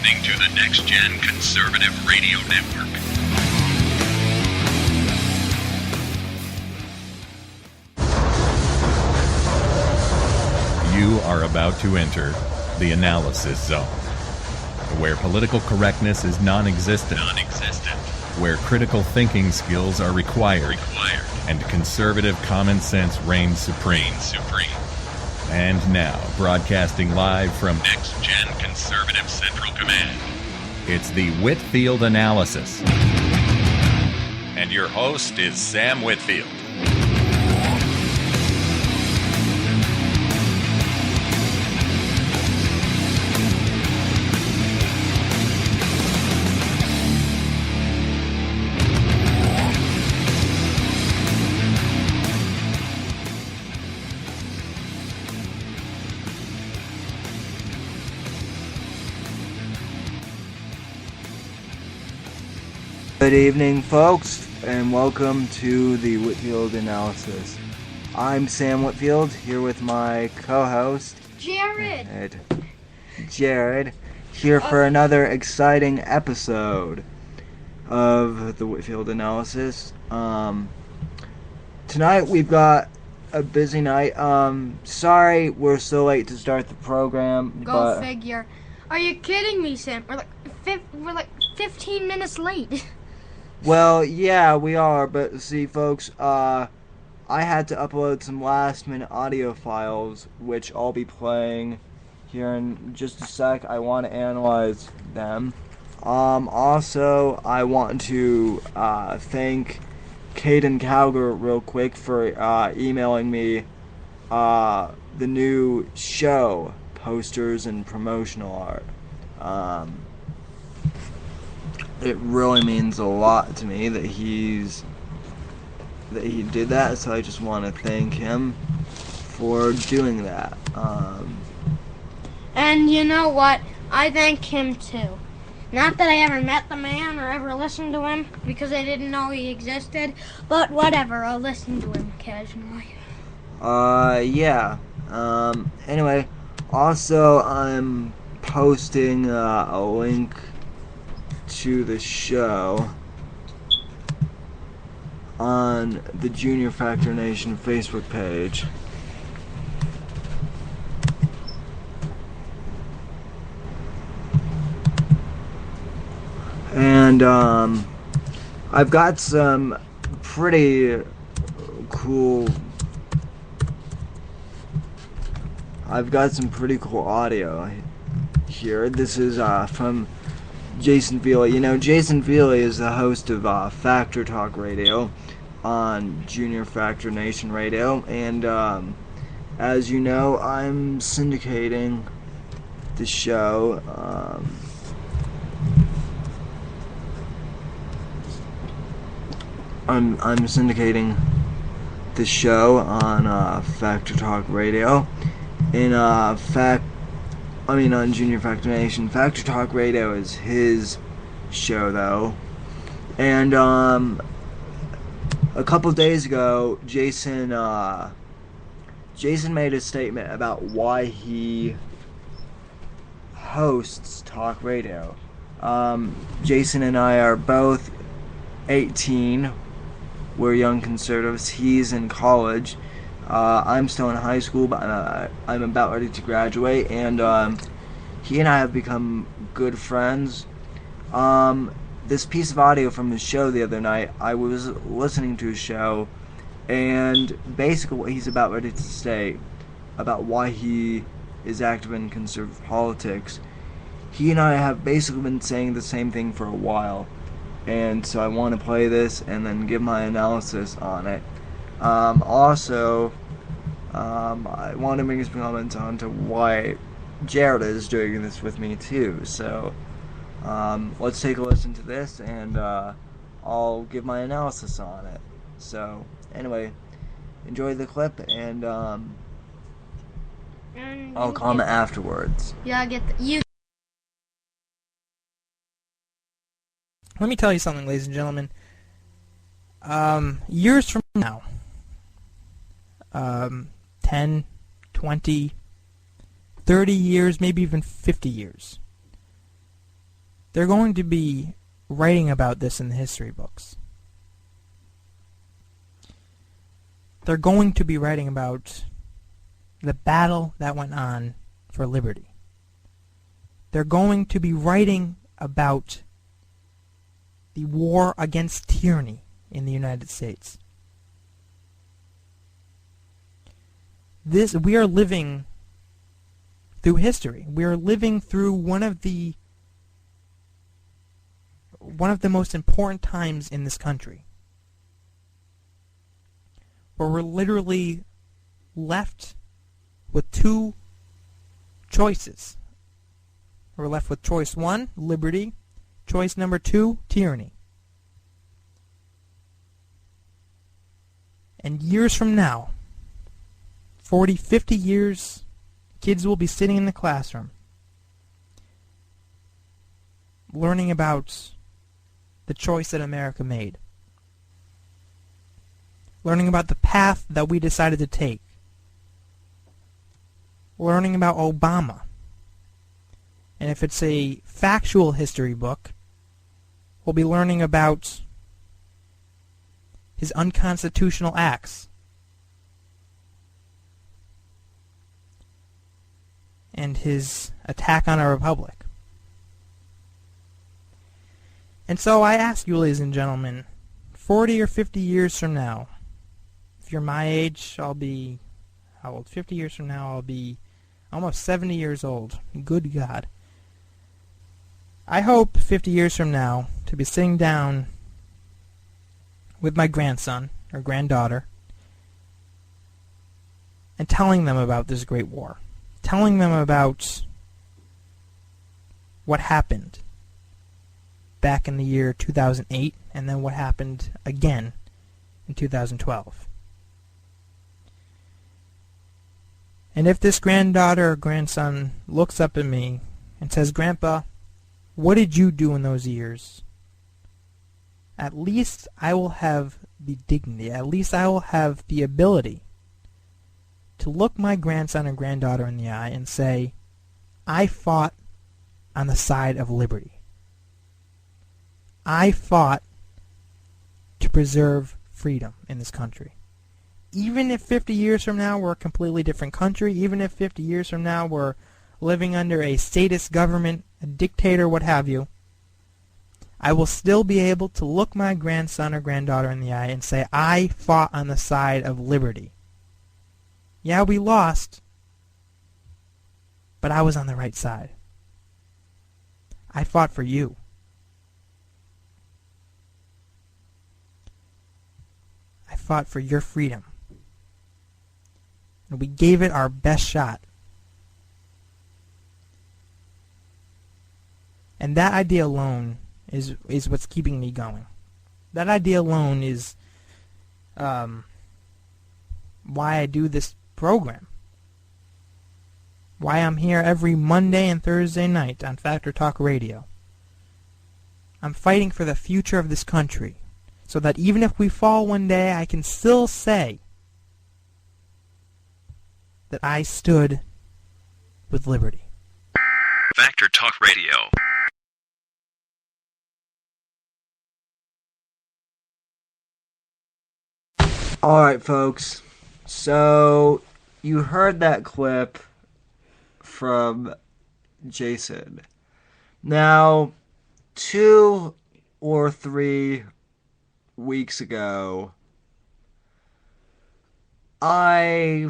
listening to the Next Gen Conservative Radio Network. You are about to enter the analysis zone, where political correctness is non-existent, where critical thinking skills are required, and conservative common sense reigns supreme. And now, broadcasting live from Next Gen Conservative Central Command, it's the Whitfield Analysis. And your host is Sam Whitfield. Good evening, folks, and welcome to the Whitfield Analysis. I'm Sam Whitfield, here with my co-host, Jared, here for another exciting episode of the Whitfield Analysis. Tonight we've got a busy night. Sorry we're so late to start the program. Go figure. Are you kidding me, Sam? We're like 15 minutes late. Well, yeah, we are, but see, folks, I had to upload some last-minute audio files, which I'll be playing here in just a sec. I want to analyze them. Also, I want to thank Caden Calger real quick for emailing me the new show posters and promotional art. It really means a lot to me that he did that, so I just want to thank him for doing that. And you know what? I thank him too. Not that I ever met the man or ever listened to him, because I didn't know he existed, but whatever, I'll listen to him occasionally. Yeah. Anyway, also I'm posting a link to the show on the Junior Factor Nation Facebook page. And I've got some pretty cool audio here. This is from Jason Feely. You know, Jason Feely is the host of Factor Talk Radio on Junior Factor Nation Radio, and as you know, I'm syndicating the show. I'm syndicating the show on Factor Talk Radio. On Junior Factor Nation. Factor Talk Radio is his show, though. And a couple days ago, Jason made a statement about why he hosts talk radio. Jason and I are both 18. We're young conservatives. He's in college. I'm still in high school, but I'm about ready to graduate, and he and I have become good friends. This piece of audio from his show the other night, I was listening to his show, and basically what he's about ready to say about why he is active in conservative politics, he and I have basically been saying the same thing for a while, and so I want to play this and then give my analysis on it. Also, I want to make some comments on to why Jared is doing this with me too. So, let's take a listen to this, and I'll give my analysis on it. So, anyway, enjoy the clip, and I'll comment afterwards. Yeah, you. Let me tell you something, ladies and gentlemen. Years from now, 10, 20, 30 years, maybe even 50 years, They're going to be writing about this in the history books. They're going to be writing about the battle that went on for liberty. They're going to be writing about the war against tyranny in the United States. We are living through history. We are living through one of the most important times in this country, where we're literally left with two choices. We're left with choice 1, liberty. Choice number 2, tyranny. And years from now, 40, 50 years, kids will be sitting in the classroom learning about the choice that America made. Learning about the path that we decided to take. Learning about Obama. And if it's a factual history book, we'll be learning about his unconstitutional acts. And his attack on our republic. And so I ask you, ladies and gentlemen, 40 or 50 years from now, if you're my age, I'll be, how old? 50 years from now, I'll be almost 70 years old. Good God. I hope 50 years from now to be sitting down with my grandson or granddaughter and telling them about this great war. Telling them about what happened back in the year 2008 and then what happened again in 2012. And if this granddaughter or grandson looks up at me and says, "Grandpa, what did you do in those years?" At least I will have the dignity, at least I will have the ability to look my grandson or granddaughter in the eye and say, I fought on the side of liberty. I fought to preserve freedom in this country. Even if 50 years from now we're a completely different country, even if 50 years from now we're living under a statist government, a dictator, what have you, I will still be able to look my grandson or granddaughter in the eye and say, I fought on the side of liberty. Yeah, we lost, but I was on the right side. I fought for you. I fought for your freedom. And we gave it our best shot. And that idea alone is what's keeping me going. That idea alone is why I do this program. Why I'm here every Monday and Thursday night on Factor Talk Radio. I'm fighting for the future of this country, so that even if we fall one day, I can still say that I stood with liberty. Factor Talk Radio. Alright, folks. So, you heard that clip from Jason. Now, 2 or 3 weeks ago, I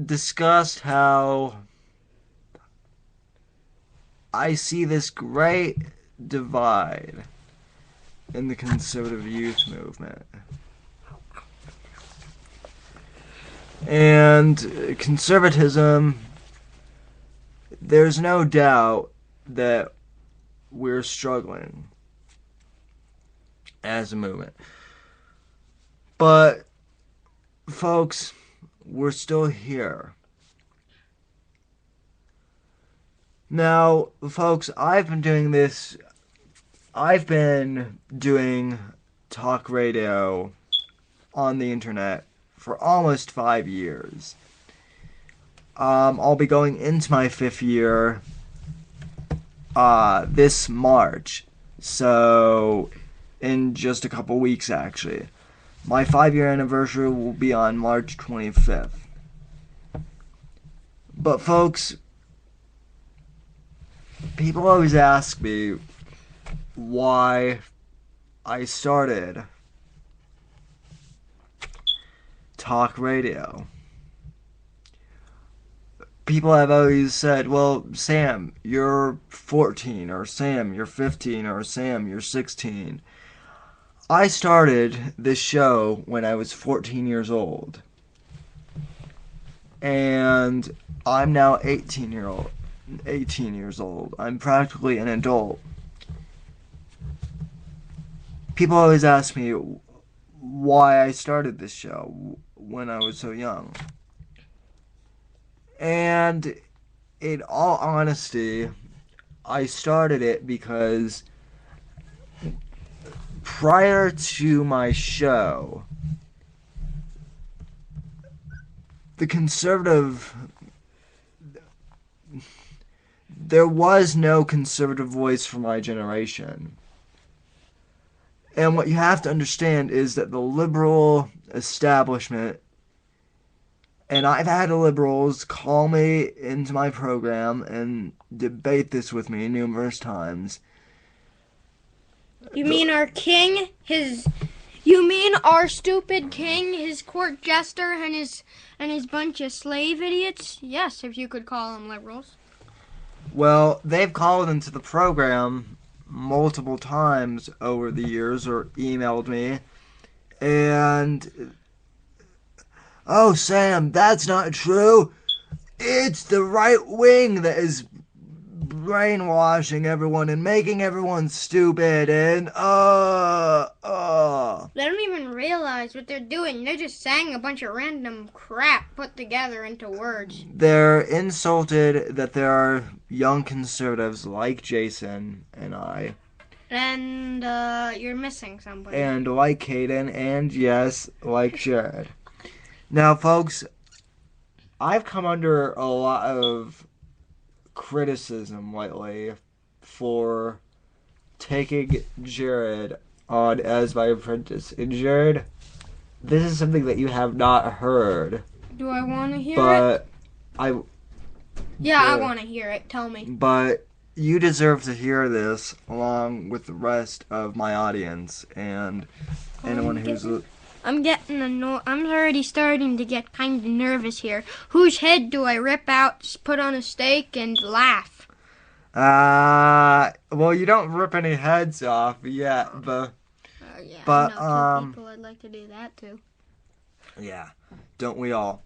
discussed how I see this great divide in the conservative youth movement. And conservatism, there's no doubt that we're struggling as a movement. But, folks, we're still here. Now, folks, I've been doing talk radio on the internet for almost 5 years. I'll be going into my 5th year this March. So, in just a couple weeks, actually. My 5-year anniversary will be on March 25th. But, folks, people always ask me why I started talk radio. People have always said, well, Sam, you're 14, or Sam, you're 15, or Sam, you're 16. I started this show when I was 14 years old. And I'm now 18 years old. I'm practically an adult. People always ask me why I started this show when I was so young. And in all honesty, I started it because prior to my show, there was no conservative voice for my generation. And what you have to understand is that the liberal establishment, and I've had liberals call me into my program and debate this with me numerous times. You mean our king? You mean our stupid king, his court jester, and his bunch of slave idiots? Yes, if you could call them liberals. Well, they've called into the program multiple times over the years, or emailed me, and... Oh, Sam, that's not true. It's the right wing that is brainwashing everyone and making everyone stupid and, They don't even realize what they're doing. They're just saying a bunch of random crap put together into words. They're insulted that there are young conservatives like Jason and I. And, you're missing somebody. And like Caden, and yes, like Jared. Now, folks, I've come under a lot of criticism lately for taking Jared on as my apprentice. And Jared, this is something that you have not heard. Do I want to hear but it? I want to hear it. Tell me. But you deserve to hear this along with the rest of my audience and anyone who's... I'm getting annoyed. I'm already starting to get kind of nervous here. Whose head do I rip out, put on a stake, and laugh? Well, you don't rip any heads off yet, but... but, I know two people I'd like to do that to. Yeah, don't we all?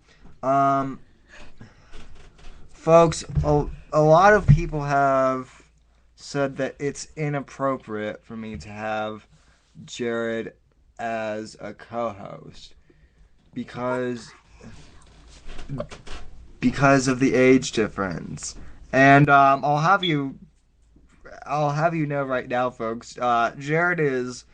Folks, a lot of people have said that it's inappropriate for me to have Jared as a co-host because of the age difference. And I'll have you know right now, folks, Jared is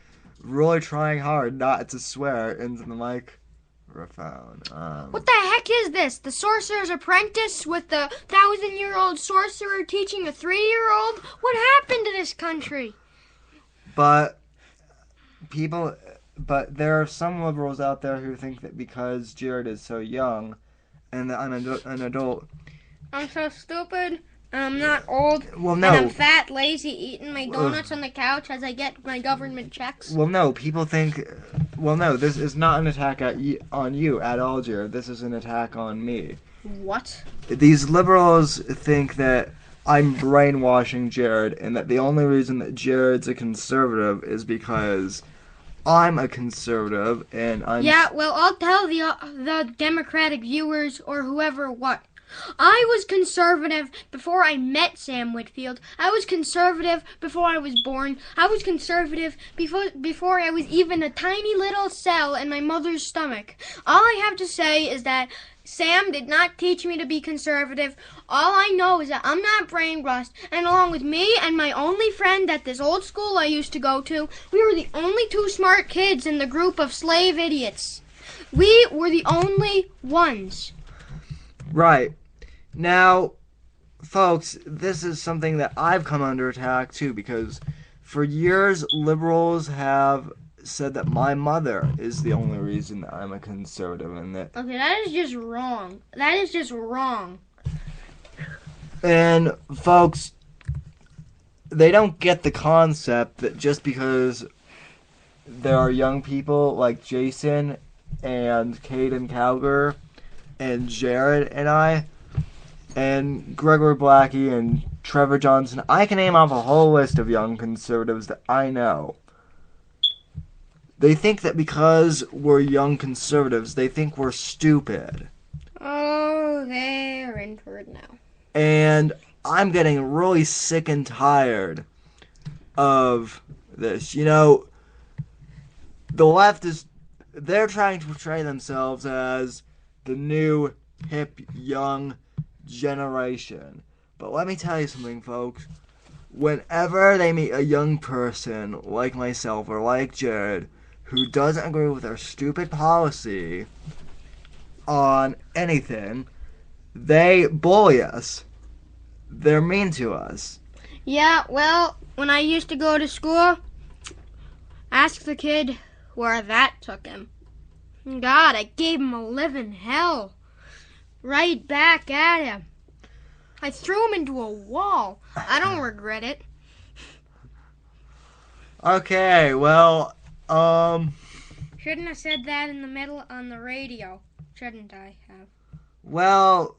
really trying hard not to swear into the microphone. What the heck is this? The Sorcerer's Apprentice with the 1,000-year-old sorcerer teaching a 3-year-old? What happened to this country? But there are some liberals out there who think that because Jared is so young and that I'm an adult... I'm so stupid, and I'm not old, well, no. and I'm fat, lazy, eating my donuts on the couch as I get my government checks. Well, no, people think... Well, no, this is not an attack on you at all, Jared. This is an attack on me. What? These liberals think that I'm brainwashing Jared, and that the only reason that Jared's a conservative is because... I'm a conservative, and I'm... Yeah, well, I'll tell the Democratic viewers or whoever what. I was conservative before I met Sam Whitfield. I was conservative before I was born. I was conservative before I was even a tiny little cell in my mother's stomach. All I have to say is that Sam did not teach me to be conservative. All I know is that I'm not brainwashed, and along with me and my only friend at this old school I used to go to, we were the only 2 smart kids in the group of slave idiots. We were the only ones. Right. Now, folks, this is something that I've come under attack too, because for years liberals have said that my mother is the only reason that I'm a conservative, and that Okay, that is just wrong. That is just wrong. and folks, they don't get the concept that just because there are young people like Jason and Caden Calger and Jared and I and Gregory Blackie and Trevor Johnson, I can name off a whole list of young conservatives that I know. They think that because we're young conservatives, they think we're stupid. Oh, they're in for it now. And I'm getting really sick and tired of this. You know, the left they're trying to portray themselves as the new, hip, young generation. But let me tell you something, folks. Whenever they meet a young person like myself or like Jared who doesn't agree with our stupid policy on anything, they bully us. They're mean to us. Yeah, well, when I used to go to school, ask the kid where that took him. God, I gave him a living hell. Right back at him. I threw him into a wall. I don't regret it. Okay, well, Shouldn't have said that in the middle on the radio. Shouldn't I have? well,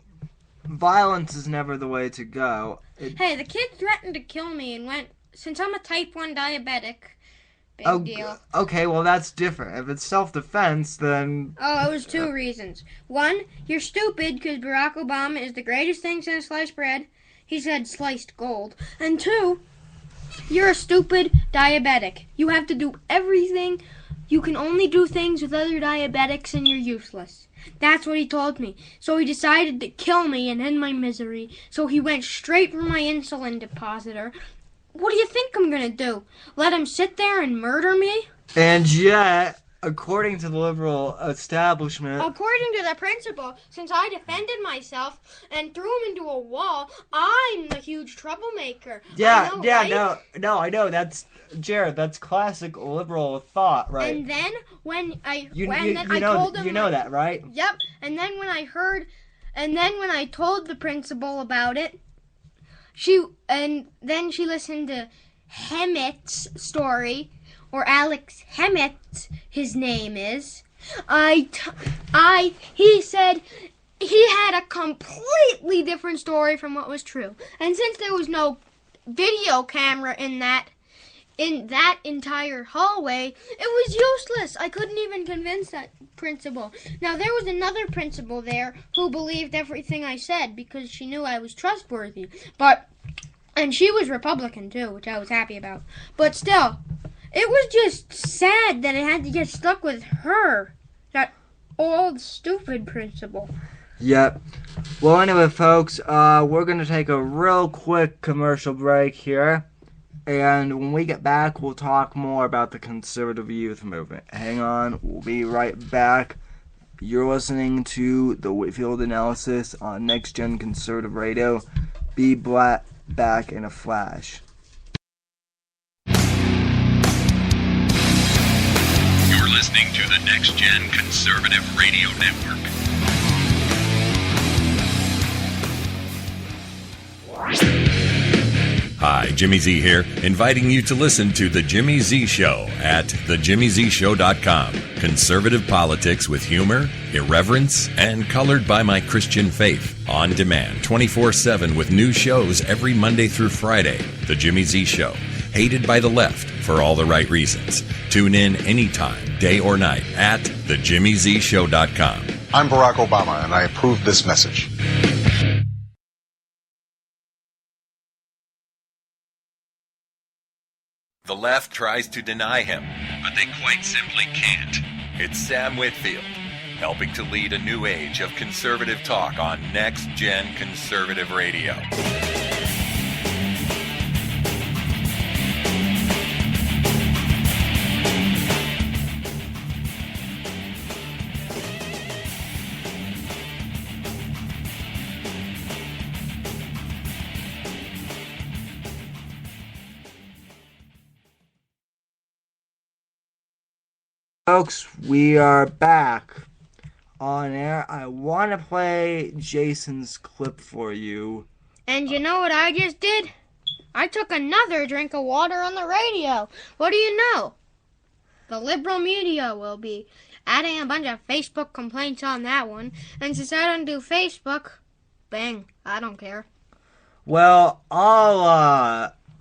violence is never the way to go. Hey, the kid threatened to kill me and went, since I'm a type 1 diabetic, big deal. Okay, well, that's different. If it's self-defense, then... Oh, it was two reasons. One, you're stupid because Barack Obama is the greatest thing since sliced bread. He said sliced gold. And two, you're a stupid diabetic. You have to do everything. You can only do things with other diabetics and you're useless. That's what he told me. So he decided to kill me and end my misery. So he went straight for my insulin depositor. What do you think I'm gonna do? Let him sit there and murder me? And yet, according to the liberal establishment... According to the principal, since I defended myself and threw him into a wall, I'm the huge troublemaker. Yeah, I know, yeah, right? no, I know. That's, Jared, that's classic liberal thought, right? And then when I You I told him, you know that, right? Yep. And then when I told the principal about it, she listened to Hemmett's story, or Alex Hemmett, his name is. He said he had a completely different story from what was true. And since there was no video camera in that entire hallway, it was useless. I couldn't even convince that principal. Now, there was another principal there who believed everything I said because she knew I was trustworthy. And she was Republican too, which I was happy about. But still, it was just sad that I had to get stuck with her, that old stupid principal. Yep. Well, anyway, folks, we're going to take a real quick commercial break here. And when we get back, we'll talk more about the conservative youth movement. Hang on, we'll be right back. You're listening to the Whitfield Analysis on Next Gen Conservative Radio. Be back in a flash. You're listening to the Next Gen Conservative Radio Network. Hi, Jimmy Z here, inviting you to listen to The Jimmy Z Show at thejimmyzshow.com. Conservative politics with humor, irreverence, and colored by my Christian faith. On demand, 24/7 with new shows every Monday through Friday. The Jimmy Z Show. Hated by the left for all the right reasons. Tune in anytime, day or night, at thejimmyzshow.com. I'm Barack Obama, and I approve this message. The left tries to deny him, But they quite simply can't. it's Sam Whitfield, helping to lead a new age of conservative talk on Next Gen Conservative Radio. Folks, we are back on air. I want to play Jason's clip for you. And you know what I just did? I took another drink of water on the radio. What do you know? The liberal media will be adding a bunch of Facebook complaints on that one. And since I don't do Facebook, bang, I don't care. Well,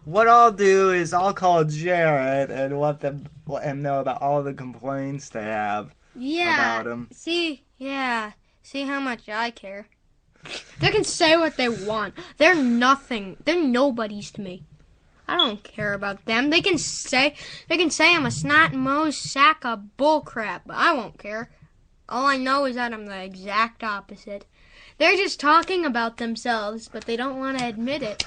what I'll do is I'll call Jared and let him know about all the complaints they have about him. See how much I care. They can say what they want. They're nothing. They're nobodies to me. I don't care about them. They can say I'm a snot-nosed sack of bullcrap, but I won't care. All I know is that I'm the exact opposite. They're just talking about themselves, but they don't want to admit it.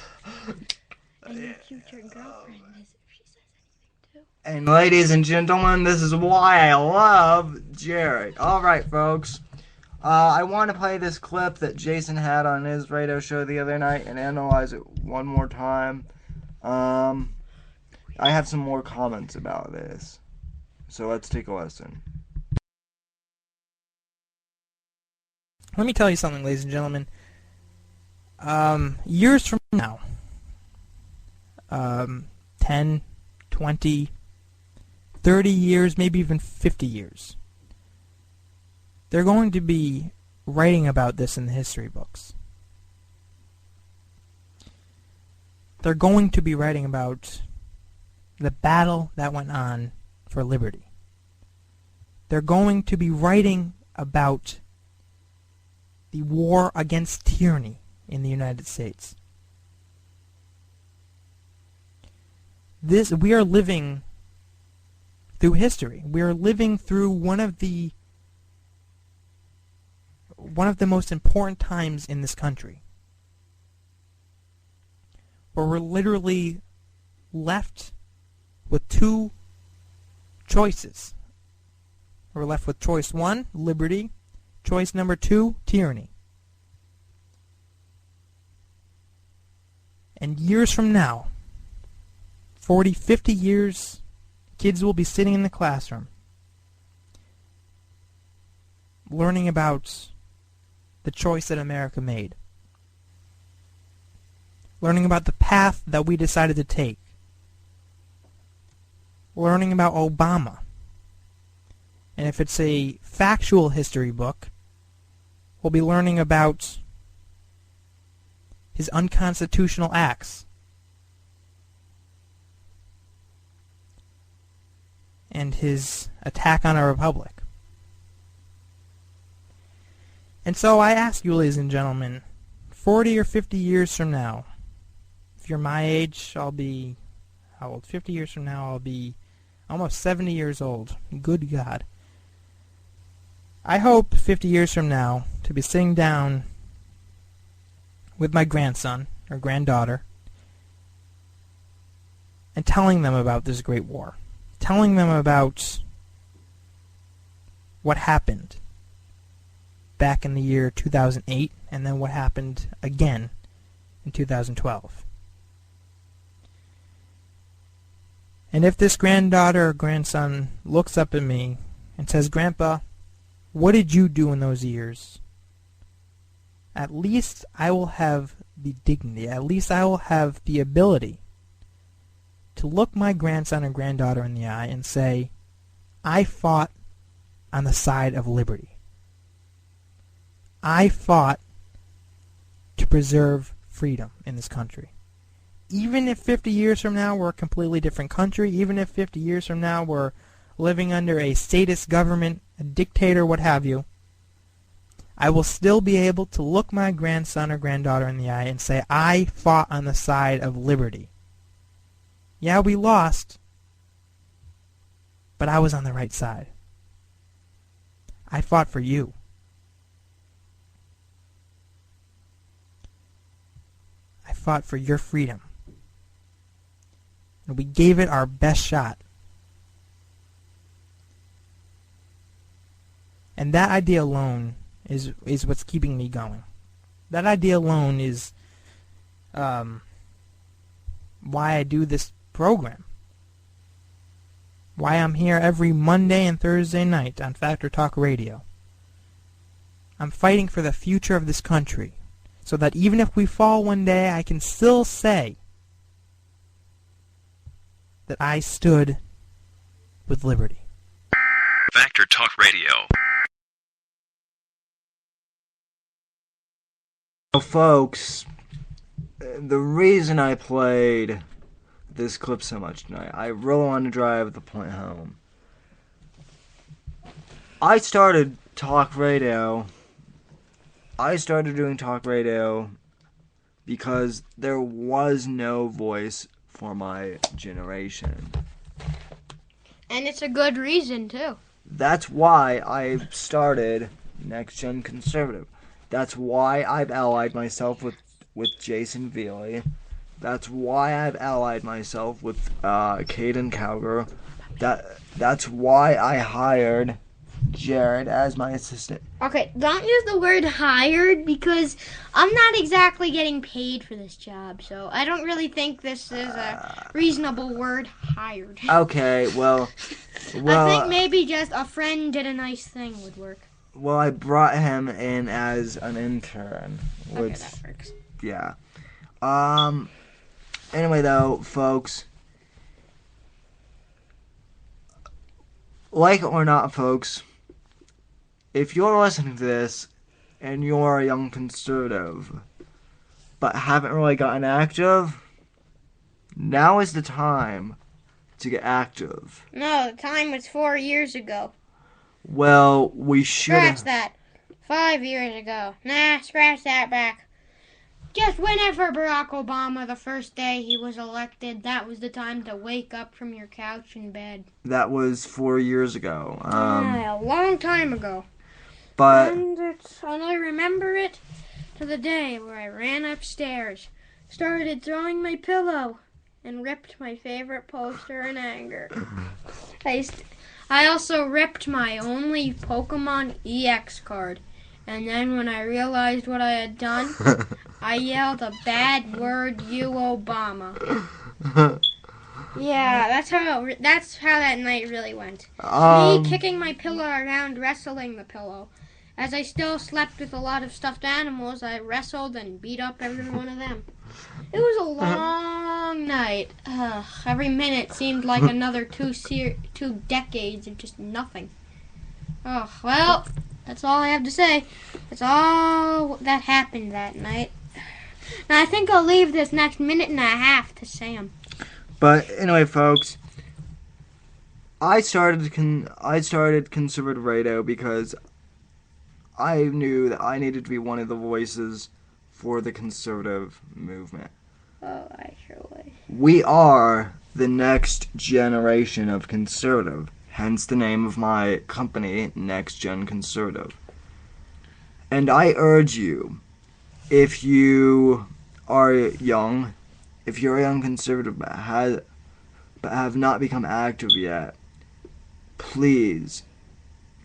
And your future girlfriend is if she says anything too. And ladies and gentlemen, this is why I love Jared. Alright, folks. I want to play this clip that Jason had on his radio show the other night and analyze it one more time. I have some more comments about this. So let's take a listen. Let me tell you something, ladies and gentlemen. Years from now, 10, 20, 30 years, maybe even 50 years, they're going to be writing about this in the history books. They're going to be writing about the battle that went on for liberty. They're going to be writing about the war against tyranny in the United States. We are living through history. We are living through one of the most important times in this country, where we're literally left with two choices. We're left with choice 1, liberty. Choice number 2, tyranny. And years from now, 40, 50 years, kids will be sitting in the classroom learning about the choice that America made. Learning about the path that we decided to take. Learning about Obama. And if it's a factual history book, we'll be learning about his unconstitutional acts. And his attack on our republic. And so I ask you, ladies and gentlemen, 40 or 50 years from now, if you're my age, I'll be, how old? 50 years from now, I'll be almost 70 years old. Good God. I hope 50 years from now to be sitting down with my grandson or granddaughter and telling them about this great war. Telling them about what happened back in the year 2008 and then what happened again in 2012. And if this granddaughter or grandson looks up at me and says, "Grandpa, what did you do in those years?" At least I will have the dignity, at least I will have the ability to look my grandson or granddaughter in the eye and say, I fought on the side of liberty. I fought to preserve freedom in this country. Even if 50 years from now we're a completely different country, even if 50 years from now we're living under a statist government, a dictator, what have you, I will still be able to look my grandson or granddaughter in the eye and say, I fought on the side of liberty. Yeah, we lost, but I was on the right side. I fought for you. I fought for your freedom. And we gave it our best shot. And that idea alone is what's keeping me going. That idea alone is why I do this program. why I'm here every Monday and Thursday night on Factor Talk Radio. I'm fighting for the future of this country, so that even if we fall one day, I can still say that I stood with liberty. Factor Talk Radio. Well, folks, the reason I played this clip so much tonight, I really want to drive the point home. I started doing talk radio because there was no voice for my generation. And it's a good reason, too. That's why I started Next Gen Conservative. That's why I've allied myself with Jason Veely. That's why I've allied myself with Caden Cowger. That's why I hired Jared as my assistant. Okay, don't use the word hired because I'm not exactly getting paid for this job, so I don't really think this is a reasonable word, hired. Okay, well, I think maybe just a friend did a nice thing would work. Well, I brought him in as an intern, which, Okay, that works. yeah. Anyway, though, folks, like it or not, folks, if you're listening to this and you're a young conservative but haven't really gotten active, now is the time to get active. No, the time was 4 years ago. Well, we should. Scratch that. 5 years ago. Nah, scratch that back. Just whenever Barack Obama, the first day he was elected, that was the time to wake up from your couch in bed. That was 4 years ago. A long time ago. But And I remember it to the day where I ran upstairs, started throwing my pillow, and ripped my favorite poster in anger. I also ripped my only Pokemon EX card. And then when I realized what I had done, I yelled a bad word, "You Obama." Yeah, that's how that night really went. Me kicking my pillow around, wrestling the pillow. As I still slept with a lot of stuffed animals, I wrestled and beat up every one of them. It was a long night. Every minute seemed like another 2 decades of just nothing. Oh, well, that's all I have to say. That's all that happened that night. Now, I think I'll leave this next minute and a half to Sam. But anyway, folks, I started conservative radio because I knew that I needed to be one of the voices for the conservative movement. Oh, I sure would. We are the next generation of conservative, hence the name of my company, Next Gen Conservative. And I urge you, if you are young, if you're a young conservative but have not become active yet, please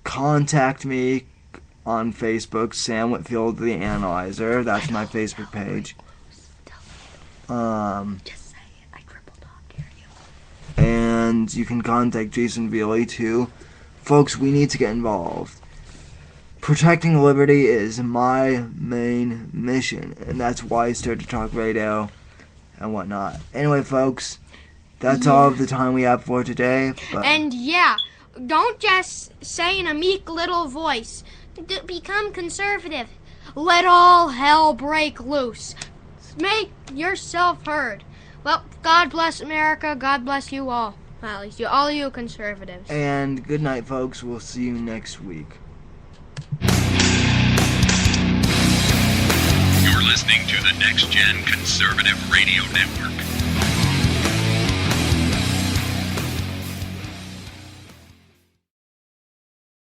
contact me on Facebook, Sam Whitfield the Analyzer. That's my Facebook page. Just say it. I crippled off, dare you. And you can contact Jason Veely too. Folks, we need to get involved. Protecting liberty is my main mission, and that's why I started talk radio and whatnot. Anyway, folks, that's all of the time we have for today. But And yeah, don't just say in a meek little voice, become conservative. Let all hell break loose. Make yourself heard. Well, God bless America. God bless you all. Well, at least all you conservatives. And good night, folks. We'll see you next week. You're listening to the Next Gen Conservative Radio Network.